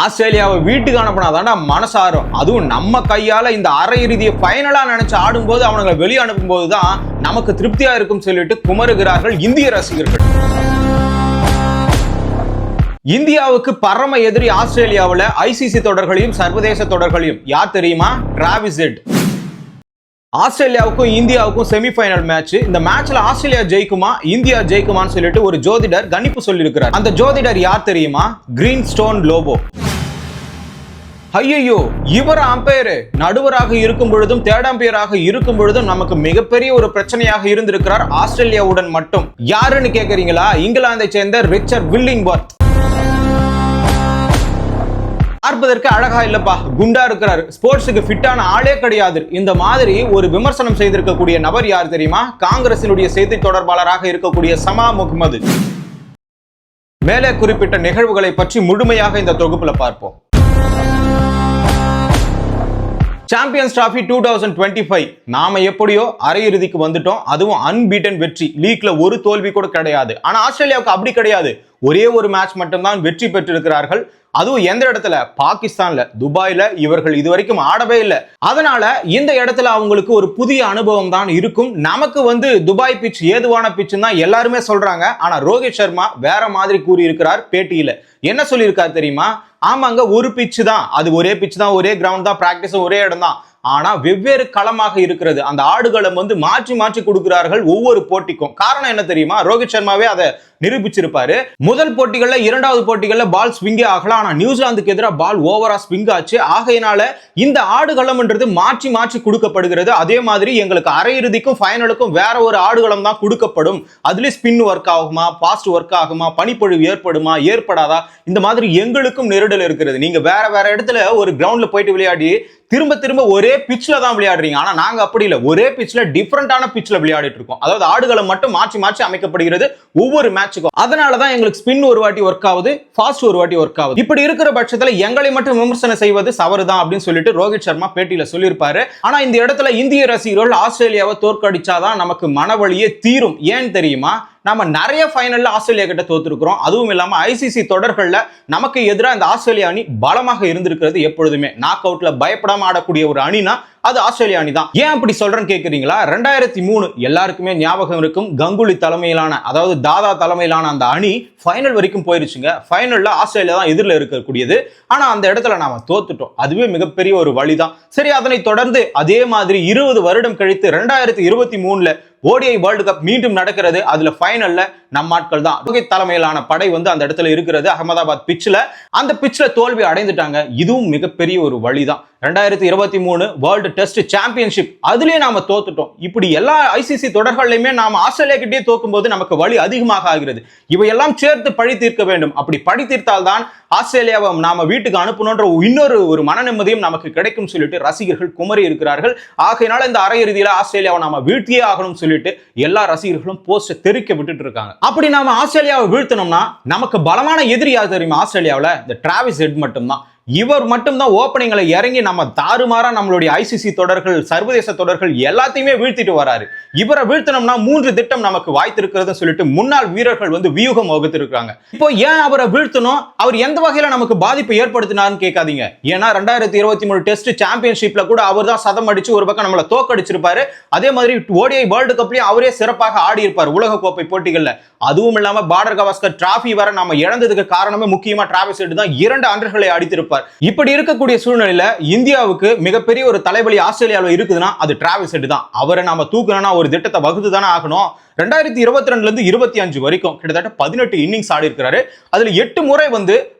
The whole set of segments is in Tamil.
ஆஸ்திரேலியாவை வீட்டுக்கு அனுப்பினாதான்டா மனசாரும். அதுவும் நம்ம கையால இந்த அரையிறுதியை ஃபைனலா நினைச்சு ஆடும்போது அவனுங்களை வெளியே அனுப்பும் போதுதான் நமக்கு திருப்தியா இருக்கும் சொல்லிட்டு குமருகிறார்கள் இந்திய ரசிகர்கள். இந்தியாவுக்கு பரம எதிரி ஆஸ்திரேலியாவில் ஐசிசி தொடர்களையும் சர்வதேச தொடர்களையும் யார் தெரியுமா? Travis head. ஆஸ்திரேலியாவுக்கும் இந்தியாவுக்கும் செமிஃபைனல் மேட்ச். இந்த மேட்ச்ல ஆஸ்திரேலியா ஜெயிக்குமா இந்தியா ஜெயிக்குமான்னு சொல்லிட்டு ஒரு ஜோதிடர் கணிப்பு சொல்லியிருக்கிறார். அந்த ஜோதிடர் யார் தெரியுமா? Green stone Lobo. ஐயோ, இவர் அம்பையர் நடுவராக இருக்கும் பொழுதும் தேர்ட் அம்பையராக இருக்கும் பொழுதும் நமக்கு மிகப்பெரிய ஒரு பிரச்சனையாக இருந்திருக்கிறார் ஆஸ்திரேலியாவுடன் மட்டும். யாருன்னு கேக்குறீங்களா? இங்கிலாந்தை சேர்ந்த ரிச்சர்ட் வில்லிங்வர்த். பார்ப்பதற்கு அழகா இல்லப்பா, குண்டா இருக்கிறார், ஸ்போர்ட்ஸுக்கு ஃபிட்டான ஆளே கிடையாது. இந்த மாதிரி ஒரு விமர்சனம் செய்திருக்கக்கூடிய நபர் யார் தெரியுமா? காங்கிரசினுடைய செய்தி தொடர்பாளராக இருக்கக்கூடிய சமா முகமது. மேலே குறிப்பிட்ட நிகழ்வுகளை பற்றி முழுமையாக இந்த தொகுப்புல பார்ப்போம். சாம்பியன்ஸ் டிராபி 2025 நாம எப்படியோ அரையிறுதிக்கு வந்துட்டோம். அதுவும் அன்பீட்டன் வெற்றி. லீக்ல ஒரு தோல்வி கூட கிடையாது. ஆனா ஆஸ்திரேலியாவுக்கு அப்படி கிடையாது. ஒரே ஒரு மேட்ச் மட்டும்தான் வெற்றி பெற்றிருக்கிறார்கள். அதுவும் எந்த இடத்துல? பாகிஸ்தான்ல, துபாயில. இவர்கள் இதுவரைக்கும் ஆடவே இல்லை. அதனால இந்த இடத்துல அவங்களுக்கு ஒரு புதிய அனுபவம் தான் இருக்கும். நமக்கு துபாய் பிட்ச் ஏதுவான பிட்ச் தான் எல்லாருமே சொல்றாங்க. ஆனா ரோஹித் சர்மா வேற மாதிரி கூறி இருக்கிறார் பேட்டியில. என்ன சொல்லியிருக்காரு தெரியுமா? ஆமாங்க, ஒரு பிட்ச் தான், அது ஒரே பிட்ச் தான், ஒரே கிரவுண்ட் தான், பிராக்டிஸ் ஒரே இடம் தான். ஆனா வெவ்வேறு களமாக இருக்கிறது. அந்த ஆடுகளம் மாற்றி மாற்றி கொடுக்கிறார்கள் ஒவ்வொரு போட்டிக்கும். காரணம் என்ன தெரியுமா? ரோஹித் சர்மாவே அதை நிரூபிச்சிருப்பாரு. முதல் போட்டிகள்ல, இரண்டாவது போட்டிகள்ல பால் ஸ்விங்கே ஆகலாம். ஆனா நியூசிலாந்துக்கு எதிராக பால் ஓவரா ஸ்விங் ஆச்சு. ஆகையினால இந்த ஆடுகளம்ன்றது மாற்றி மாற்றி கொடுக்கப்படுகிறது. அதே மாதிரி எங்களுக்கு அரையிறுதிக்கும் ஃபைனலுக்கும் வேற ஒரு ஆடுகளம் தான் கொடுக்கப்படும். அதுலயும் ஸ்பின் ஒர்க் ஆகுமா, பாஸ்ட் ஒர்க் ஆகுமா, பனிப்பொழிவு ஏற்படுமா, ஏற்படாதா, இந்த மாதிரி எங்களுக்கும் நெருடல் இருக்கிறது. நீங்க வேற வேற இடத்துல ஒரு கிரவுண்ட்ல போயிட்டு விளையாடி திரும்ப திரும்ப ஒரே பிட்ச்ல தான் விளையாடுறீங்க. ஆனா நாங்க அப்படி இல்லை, ஒரே பிட்ச்ல டிஃபரெண்டான பிட்ச்ல விளையாடிட்டு இருக்கோம். அதாவது ஆடுகளம் மட்டும் மாற்றி மாற்றி அமைக்கப்படுகிறது ஒவ்வொரு மேட்சுக்கும். அதனாலதான் எங்களுக்கு ஸ்பின் ஒரு வாட்டி ஒர்க் ஆகுது, ஃபாஸ்ட் ஒரு வாட்டி ஒர்க் ஆகுது. இப்படி இருக்கிற பட்சத்துல எங்களை மட்டும் விமர்சனம் செய்வது சவறுதான் அப்படின்னு சொல்லிட்டு ரோஹித் சர்மா பேட்டியில சொல்லியிருப்பாரு. ஆனா இந்த இடத்துல இந்திய ரசிகர்கள் ஆஸ்திரேலியாவை தோற்கடிச்சாதான் நமக்கு மனவழியே தீரும். ஏன் தெரியுமா? நம்ம நிறைய ஃபைனல்ல ஆஸ்திரேலியா கிட்ட தோத்துருக்கிறோம். அதுவும் இல்லாம ஐசிசி தொடர்கள்ல நமக்கு எதிராக இந்த ஆஸ்திரேலியா அணி பலமாக இருந்திருக்கிறது. எப்பொழுதுமே நாக் அவுட்ல பயப்படாம ஆடக்கூடிய ஒரு அணினா அது ஆஸ்திரேலியா அணி தான். ஏன் அப்படி சொல்றேன்னு கேக்குறீங்களா? 2003 எல்லாருக்குமே ஞாபகம் இருக்கும். கங்குலி தலைமையிலான, அதாவது தாதா தலைமையிலான அந்த அணி ஃபைனல் வரைக்கும் போயிருச்சுங்க. ஃபைனல்ல ஆஸ்திரேலியா தான் எதிரில் இருக்கக்கூடியது. ஆனா அந்த இடத்துல நாம தோத்துட்டோம். அதுவே மிகப்பெரிய ஒரு வழிதான். சரி, அதனை தொடர்ந்து அதே மாதிரி 20 வருடம் கழித்து 2023 ஓடிஐ வேர்ல்டு கப் மீண்டும் நடக்கிறது. அதுல ஃபைனல்ல நம்ம ஆட்கள் தான். ரோஹித் தலைமையிலான படை அந்த இடத்துல இருக்கிறது, அகமதாபாத் பிட்ச்ல. அந்த பிட்ச்ல தோல்வி அடைந்துட்டாங்க. இதுவும் மிகப்பெரிய ஒரு வழிதான். 2023 வேர்ல்டு டெஸ்ட் சாம்பியன்ஷிப் அதுலயே நாம தோத்துட்டோம். இப்படி எல்லா ஐசிசி தொடர்களையுமே நாம ஆஸ்திரேலியா கிட்டே தோக்கும் போது நமக்கு வலி அதிகமாக ஆகிறது. இவையெல்லாம் சேர்த்து பழி தீர்க்க வேண்டும். அப்படி பழி தீர்த்தால் தான் ஆஸ்திரேலியாவை நாம வீட்டுக்கு அனுப்பணும்ன்ற இன்னொரு ஒரு மன நிம்மதியும் நமக்கு கிடைக்கும் சொல்லிட்டு ரசிகர்கள் குமரி இருக்கிறார்கள். ஆகையினால இந்த அரையிறுதியில ஆஸ்திரேலியாவை நாம வீழ்த்தியே ஆகணும் சொல்லிட்டு எல்லா ரசிகர்களும் போஸ்ட் தெரிவிக்க விட்டுட்டு இருக்காங்க. அப்படி நாம ஆஸ்திரேலியாவை வீழ்த்தணும்னா நமக்கு பலமான எதிரி யார் தெரியுமா? ஆஸ்திரேலியாவில் இந்த டிராவிஸ் ஹெட் மட்டும்தான். இவர் மட்டும்தான் ஓப்பனிங்ல இறங்கி நம்ம தாறுமாறா நம்மளுடைய ஐசிசி தொடர்கள், சர்வதேச தொடர்கள் எல்லாத்தையுமே வீழ்த்திட்டு வராரு. இவரை வீழ்த்தணும்னா 3 திட்டம் நமக்கு வாய்த்திருக்கிறது சொல்லிட்டு முன்னாள் வீரர்கள் வியூகம் வகுத்திருக்காங்க. இப்போ ஏன் அவரை வீழ்த்தணும்? அவர் எந்த வகையில நமக்கு பாதிப்பு ஏற்படுத்தினார்னு கேட்காதீங்க. ஏன்னா 2023 டெஸ்ட் சாம்பியன்ஷிப்ல கூட அவர் தான் சதம் அடிச்சு ஒரு பக்கம் நம்மளை தோக்கடிச்சிருப்பாரு. அதே மாதிரி ஓடிஐ வேர்ல்டு கப்லயும் அவரே சிறப்பாக ஆடி இருப்பார் உலக கோப்பை போட்டிகள்ல. அதுவும் இல்லாம பார்டர் கவாஸ்கர் டிராபி வர நம்ம இழந்ததுக்கு காரணமே முக்கியமா டிராவிஸ் ஹெட் தான். 2 அண்டர்களை அடித்திருப்பார். இப்படி இருக்கக்கூடிய சூழ்நிலையில இந்தியாவுக்கு மிகப்பெரிய ஒரு தலைவலி ஆஸ்திரேலியாவில் இருக்குதுன்னா அது டிராவிஸ் ஹெட் தான். அவரை நாம தூக்கணும்னா ஒரு திட்டத்தை வகுத்து தானே ஆகணும். 2022 இருந்து 25 வரைக்கும் கிட்டத்தட்ட 18 இன்னிங்ஸ் ஆடி இருக்கிறாரு. அதுல 8 முறை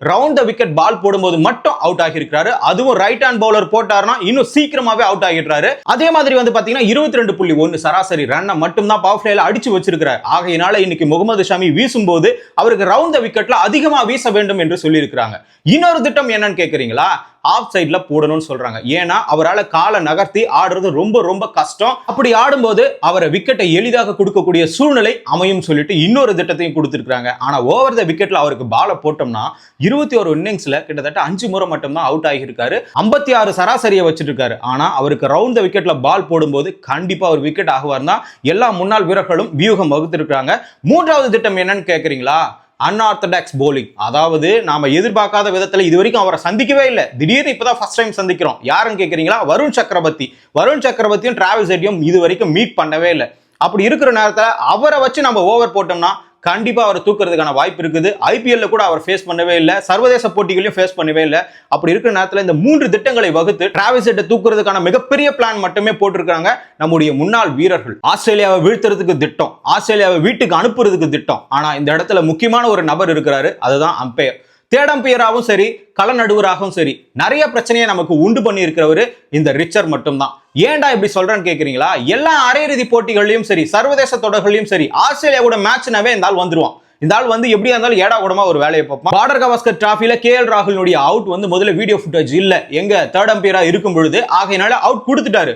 ரவுண்ட் த விக்கெட் பால் போடும்போது மட்டும் அவுட் ஆகி இருக்கிறாரு. அதுவும் ரைட் ஹேண்ட் பவுலர் போட்டாருன்னா இன்னும் சீக்கிரமாவே அவுட் ஆகிடுறாரு. அதே மாதிரி பாத்தீங்கன்னா 22.1 சராசரி ரன்னை மட்டும் தான் பவர் பிளேல அடிச்சு வச்சிருக்கிறார். ஆகையினால இன்னைக்கு முகமது ஷமி வீசும்போது அவருக்கு ரவுண்ட் த விக்கெட்ல அதிகமா வீச வேண்டும் என்று சொல்லி இருக்கிறாங்க. இன்னொரு திட்டம் என்னன்னு கேக்குறீங்களா? ஆஃப் சைட்ல போடணும்னு சொல்றாங்க. ஏன்னா அவரால் காலை நகர்த்தி ஆடுறது ரொம்ப ரொம்ப கஷ்டம். அப்படி ஆடும்போது அவரை விக்கெட்டை எளிதாக கொடுக்கக்கூடிய சூழ்நிலை அமையும் சொல்லிட்டு இன்னொரு திட்டத்தையும் கொடுத்திருக்காங்க. ஆனா ஓவர் த விக்கெட்ல அவருக்கு பாலை போட்டோம்னா 21 இன்னிங்ஸ்ல கிட்டத்தட்ட 5 முறை மட்டும் தான் அவுட் ஆகியிருக்காரு. 56 சராசரியை வச்சிட்டு இருக்காரு. ஆனா அவருக்கு ரவுண்ட் த விக்கெட்ல பால் போடும்போது கண்டிப்பா ஒரு விக்கெட் ஆகுவார் தான் எல்லா முன்னாள் வீரர்களும் வியூகம் வகுத்திருக்காங்க. 3வது திட்டம் என்னன்னு கேக்குறீங்களா? Unorthodox polling. அதாவது நாம எதிர்பார்க்காத விதத்துல இது வரைக்கும் அவரை சந்திக்கவே இல்லை, திடீர்னு இப்பதான் ஃபர்ஸ்ட் டைம் சந்திக்கிறோம். யாருன்னு கேக்குறீங்களா? வருண் சக்கரவர்த்தி. வருண் சக்கரவர்த்தியும் டிராவிஸ் ஹெட்டையும் இது வரைக்கும் மீட் பண்ணவே இல்லை. அப்படி இருக்கிற நேரத்துல அவரை வச்சு நம்ம ஓவர் போட்டோம்னா கண்டிப்பா அவர் தூக்குறதுக்கான வாய்ப்பு இருக்குது. ஐபிஎல்ல கூட அவர் ஃபேஸ் பண்ணவே இல்லை, சர்வதேச போட்டிகளையும் ஃபேஸ் பண்ணவே இல்லை. அப்படி இருக்கிற நேரத்தில் இந்த 3 திட்டங்களை வகுத்து டிராவிஸ் ஹெட்டை தூக்குறதுக்கான மிகப்பெரிய பிளான் மட்டுமே போட்டிருக்காங்க நம்முடைய முன்னாள் வீரர்கள். ஆஸ்திரேலியாவை வீழ்த்துறதுக்கு திட்டம், ஆஸ்திரேலியாவை வீட்டுக்கு அனுப்புறதுக்கு திட்டம். ஆனா இந்த இடத்துல முக்கியமான ஒரு நபர் இருக்கிறாரு, அதுதான் அம்பையர். தேர்ட் அம்பையராகவும் சரி, கள நடுவராகவும் சரி, நிறைய பிரச்சனையை நமக்கு உண்டு பண்ணி இருக்கிறவரு இந்த ரிச்சர் மட்டும்தான். ஏன்டா இப்படி சொல்றேன்னு கேக்குறீங்களா? எல்லா அரையிறுதி போட்டிகளையும் சரி, சர்வதேச தொடர்களையும் சரி, ஆஸ்திரேலியா கூட மேட்ச்னாவே இந்த ஆள் வந்துருவான். இந்த ஆள் வந்து எப்படியா இருந்தாலும் ஏடா கூடமா ஒரு வேலையை பார்ப்பான். பார்டர் கவாஸ்கர் டிராஃபில கேஎல் ராகுலுடைய அவுட் வந்து முதல்ல வீடியோ ஃபுட்டேஜ் இல்ல, எங்க தேர்ட் அம்பையரா இருக்கும் பொழுது, ஆகையினால அவுட் கொடுத்துட்டாரு.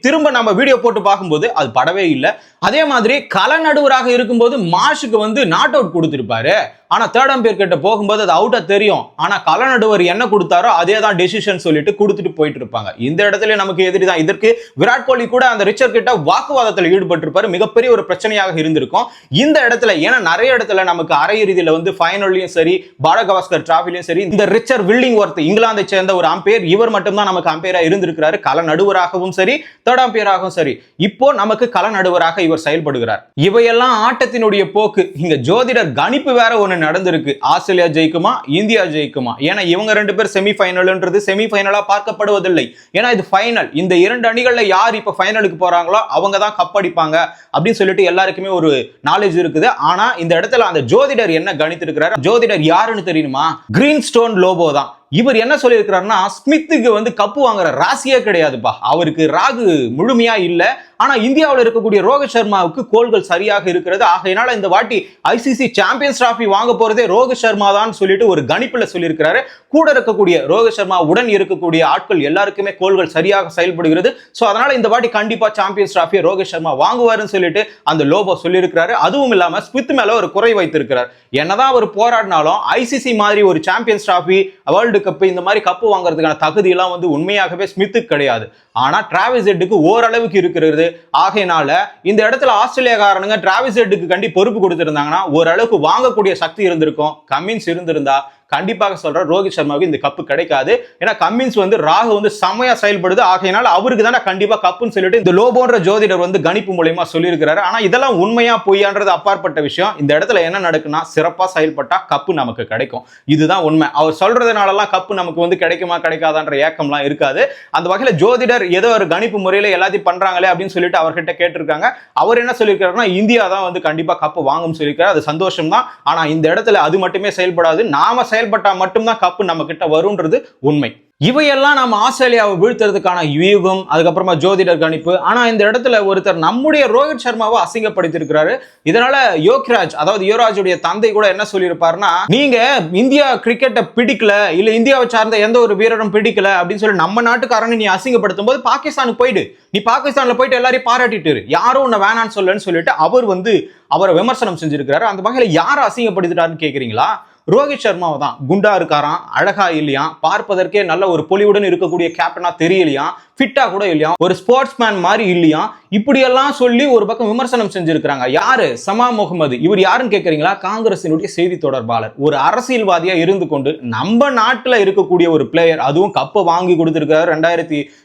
திரும்ப நம்ம வீடியோ போட்டு பார்க்கும்போது அது படவே இல்லை. அதே மாதிரி கள நடுவராக இருக்கும்போது மாஷுக்கு வந்து நாட் அவுட் கொடுத்திருப்பாரு. ஆனா தேர்ட் அம்பையர் கிட்ட போகும்போது அது அவுட்டா தெரியும். ஆனா கள நடுவர் என்ன கொடுத்தாரோ அதே தான் டெசிஷன் சொல்லிட்டு கொடுத்துட்டு போயிட்டு இருப்பாங்க. இந்த இடத்துல நமக்கு எதிரி தான். இதற்கு விராட் கோலி கூட அந்த ரிச்சர் கிட்ட வாக்குவாதத்தில் ஈடுபட்டு இருப்பாரு. மிகப்பெரிய ஒரு பிரச்சனையாக இருந்திருக்கும் இந்த இடத்துல. ஏன்னா நிறைய இடத்துல நமக்கு அரையிறுதியில வந்து ஃபைனல்லையும் சரி, பார்டர் கவாஸ்கர் டிராஃபிலையும் சரி, இந்த ரிச்சர் வில்லிங்வொர்த் இங்கிலாந்தை சேர்ந்த ஒரு அம்பையர், இவர் மட்டும் தான் நமக்கு அம்பையரா இருந்திருக்கிறாரு. கள நடுவராகவும் சரி, தேர்ட் அம்பையராகவும் சரி. இப்போ நமக்கு கள நடுவராக இவர் செயல்படுகிறார். இவையெல்லாம் ஆட்டத்தினுடைய போக்கு. இங்க ஜோதிடர் கணிப்பு வேற ஒண்ணு நடந்திருக்கு. ஆஸ்திரேலியா ஜெயிக்குமா, இந்தியா ஜெயிக்குமா? ஏன்னா இவங்க 2 பேர் செமிஃபைனல்ன்றது செமிஃபைனலா பார்க்கப்படுவதில்லை. ஏன்னா இது ஃபைனல். இந்த 2 அணிகள்ல யார் இப்ப ஃபைனலுக்கு போறாங்களோ அவங்க தான் கப் அடிப்பாங்க அப்படின்னு சொல்லிட்டு எல்லாருக்குமே ஒரு நாலேஜ் இருக்குது. ஆனா இந்த இடத்துல அந்த ஜோதிடர் என்ன கணித்திருக்கிறார்? ஜோதிடர் யாருன்னு தெரியுமா? கிரீன் ஸ்டோன் லோபோ தான். இவர் என்ன சொல்லியிருக்கிறாருன்னா, ஸ்மித்துக்கு வந்து கப்பு வாங்குற ராசியே கிடையாதுப்பா, அவருக்கு ராகு முழுமையா இல்ல. ஆனா இந்தியாவில் இருக்கக்கூடிய ரோஹித் சர்மாவுக்கு கோல்கள் சரியாக இருக்கிறது. ஆகையினால இந்த வாட்டி ஐசிசி சாம்பியன்ஸ் டிராஃபி வாங்க போறதே ரோஹித் சர்மா தான் சொல்லிட்டு ஒரு கணிப்புல சொல்லியிருக்கிறாரு. கூட இருக்கக்கூடிய ரோஹித் சர்மா உடன் இருக்கக்கூடிய ஆட்கள் எல்லாருக்குமே கோல்கள் சரியாக செயல்படுகிறது. சோ அதனால இந்த வாட்டி கண்டிப்பா சாம்பியன்ஸ் டிராஃபியை ரோஹித் சர்மா வாங்குவாருன்னு சொல்லிட்டு அந்த லோபோ சொல்லியிருக்கிறாரு. அதுவும் இல்லாம ஸ்மித் மேல ஒரு குறை வைத்திருக்கிறார். என்னதான் அவர் போராடினாலும் ஐசிசி மாதிரி ஒரு சாம்பியன்ஸ் டிராஃபி, வேர்ல்டு கப், இந்த மாதிரி கப்பு வாங்குறதுக்கான தகுதி எல்லாம் வந்து உண்மையாகவே ஸ்மித்துக்கு கிடையாது. ஆனா டிராவிஸ் ஹெட்டுக்கு ஓரளவுக்கு இருக்கிறது. ஆகையினால இந்த இடத்துல ஆஸ்திரேலியாக்காரனுங்க டிராவிஸ் ஹெட்டுக்கு கண்டி பொறுப்பு கொடுத்திருந்தாங்கன்னா ஓரளவுக்கு வாங்கக்கூடிய சக்தி இருந்திருக்கும். கமின்ஸ் இருந்திருந்தா கண்டிப்பாக சொல்ற ரோஹித் சர்மாவுக்கு இந்த கப்பு கிடைக்காது. ஏன்னா கமின்ஸ் வந்து ராகு வந்து செமையா செயல்படுது. ஆகையினால அவருக்கு தானே கண்டிப்பா கப்புன்னு சொல்லிட்டு இந்த லோபோன்ற ஜோதிடர் வந்து கணிப்பு மூலமா சொல்லியிருக்கிறாரு. ஆனா இதெல்லாம் உண்மையா பொய்யான்றது அப்பாற்பட்ட விஷயம். இந்த இடத்துல என்ன நடக்குன்னா, சிறப்பா செயல்பட்டா கப்பு நமக்கு கிடைக்கும், இதுதான் உண்மை. அவர் சொல்றதுனாலலாம் கப்பு நமக்கு வந்து கிடைக்குமா கிடைக்காதான்ற ஏக்கம்லாம் இருக்காது. அந்த வகையில ஜோதிடர் ஏதோ ஒரு கணிப்பு முறையில எல்லாத்தையும் பண்றாங்களே அப்படின்னு சொல்லிட்டு அவர்கிட்ட கேட்டிருக்காங்க. அவர் என்ன சொல்லியிருக்காருன்னா, இந்தியா தான் வந்து கண்டிப்பா கப்பு வாங்கும் சொல்லியிருக்காரு. அது சந்தோஷம் தான். ஆனா இந்த இடத்துல அது மட்டுமே செயல்படாது. நாம செயல்பட்டா மட்டும்தான் கப்பு நம்ம கிட்ட வரும்ன்றது உண்மை. இவையெல்லாம் நம்ம ஆஸ்திரேலியாவை வீழ்த்துறதுக்கான யூகம், அதுக்கப்புறமா ஜோதிடர் கணிப்பு. ஆனா இந்த இடத்துல ஒருத்தர் நம்முடைய ரோஹித் சர்மாவை அசிங்கப்படுத்தியிருக்கிறாரு. இதனால யோக்ராஜ், அதாவது யுவராஜுடைய தந்தை கூட என்ன சொல்லியிருப்பாருன்னா, நீங்க இந்தியா கிரிக்கெட்டை பிடிக்கல, இல்ல இந்தியாவை சார்ந்த எந்த ஒரு வீரரும் பிடிக்கல அப்படின்னு சொல்லி நம்ம நாட்டுக்காரனை நீ அசிங்கப்படுத்தும் போது பாகிஸ்தானுக்கு போயிடு, நீ பாகிஸ்தான்ல போயிட்டு எல்லாரையும் பாராட்டிட்டு யாரும் உன்னை வேணான்னு சொல்லன்னு சொல்லிட்டு அவர் வந்து அவரை விமர்சனம் செஞ்சிருக்கிறாரு. அந்த வகையில யாரை அசிங்கப்படுத்திட்டாருன்னு கேக்குறீங்களா? ரோஹித் சர்மாவை தான். குண்டா இருக்காராம், அழகா இல்லையா, பார்ப்பதற்கே நல்ல ஒரு பொலிவுடன் இருக்கக்கூடிய கேப்டனா தெரியலையா, ஃபிட்டா கூட இல்லையா, ஒரு ஸ்போர்ட்ஸ் மேன் மாதிரி இல்லையா, இப்படியெல்லாம் சொல்லி ஒரு பக்கம் விமர்சனம் செஞ்சிருக்காங்க. யாரு? சமா முகமது. இவர் யாருன்னு கேட்கறீங்களா? காங்கிரசினுடைய செய்தி தொடர்பாளர். ஒரு அரசியல்வாதியா இருந்து கொண்டு நம்ம நாட்டுல இருக்கக்கூடிய ஒரு பிளேயர், அதுவும் கப்பை வாங்கி கொடுத்திருக்காரு.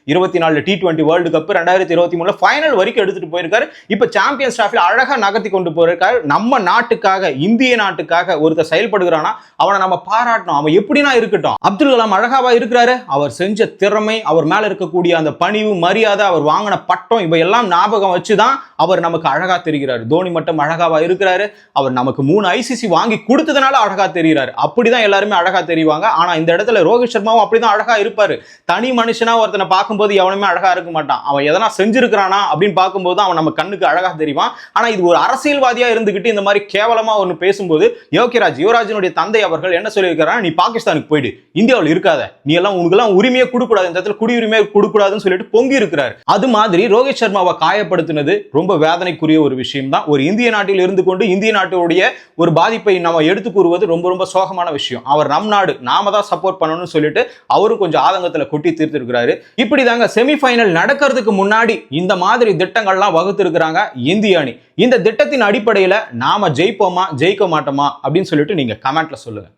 2024 T20 வேர்ல்டு கப் 2023 ஃபைனல் வரைக்கும் எடுத்துட்டு போயிருக்காரு. இப்ப சாம்பியன்ஸ் டிராஃபில அழகா நகர்த்தி கொண்டு போயிருக்காரு. நம்ம நாட்டுக்காக, இந்திய நாட்டுக்காக ஒருத்தர் செயல்படுகிறானா அவனை நம்ம பாராட்டணும். அவன் எப்படினா இருக்கட்டும். அப்துல் கலாம் அழகாவா இருக்கிறாரு. அவர் செஞ்ச திறமை, அவர் மேல இருக்கக்கூடிய அந்த பணிவு, மரியாதை, அவர் வாங்கின பட்டம், இவையெல்லாம் ஞாபகம் வச்சுதான் அவர் நமக்கு அழகா தெரிகிறார். தோனி மட்டும் அழகாவா இருக்கிறாரு. அவர் நமக்கு 3 ஐசிசி வாங்கி கொடுத்ததுனால அழகா தெரிகிறார். அப்படிதான் எல்லாருமே அழகா தெரிவாங்க. ஆனா இந்த இடத்துல ரோஹித் சர்மாவும் அப்படிதான் அழகா இருப்பாரு. தனி மனுஷனா ஒருத்தனை பார்க்கும்போது எவனுமே அழகா இருக்க மாட்டான். அவன் எதனா செஞ்சிருக்கிறானா அப்படின்னு பார்க்கும்போது அவன் நம்ம கண்ணுக்கு அழகா தெரிவான். ஆனா இது ஒரு அரசியல்வாதியா இருந்துகிட்டு இந்த மாதிரி கேவலமா ஒன்னு பேசும்போது யோகிராஜ், யுவராஜனுடைய தந்தை அவர்கள் என்ன சொல்லியிருக்கிறார், நீ பாகிஸ்தானுக்கு போயிடு, இந்தியாவில் இருக்காத, நீ எல்லாம் உனக்கு உரிமையை கொடுக்கூடாது, இந்த இடத்துல குடியுரிமையை கொடுக்கூடாதுன்னு சொல்லிட்டு பொங்கி இருக்கிறார். அது மாதிரி ரோஹித் சர்மாவை காயப்படுத்தினது ரொம்ப வேதனைக்குரிய ஒரு விஷயம் தான். ஒரு இந்திய நாட்டில் இருந்து கொண்டு இந்திய நாட்டுடைய ஒரு பாதிப்பை நம்ம எடுத்து கூறுவது ரொம்ப ரொம்ப சோகமான விஷயம். அவர் நம் நாடு, நாம தான் சப்போர்ட் பண்ணணும்னு சொல்லிட்டு அவரும் கொஞ்சம் ஆதங்கத்துல கொட்டி தீர்த்திருக்கிறாரு. இப்படிதாங்க செமிஃபைனல் நடக்கிறதுக்கு முன்னாடி இந்த மாதிரி திட்டங்கள்லாம் வகுத்து இருக்கிறாங்க இந்திய அணி. இந்த திட்டத்தின் அடிப்படையில நாம ஜெயிப்போமா ஜெயிக்க மாட்டோமா அப்படின்னு சொல்லிட்டு நீங்க கமெண்ட்ல சொல்லுங்க.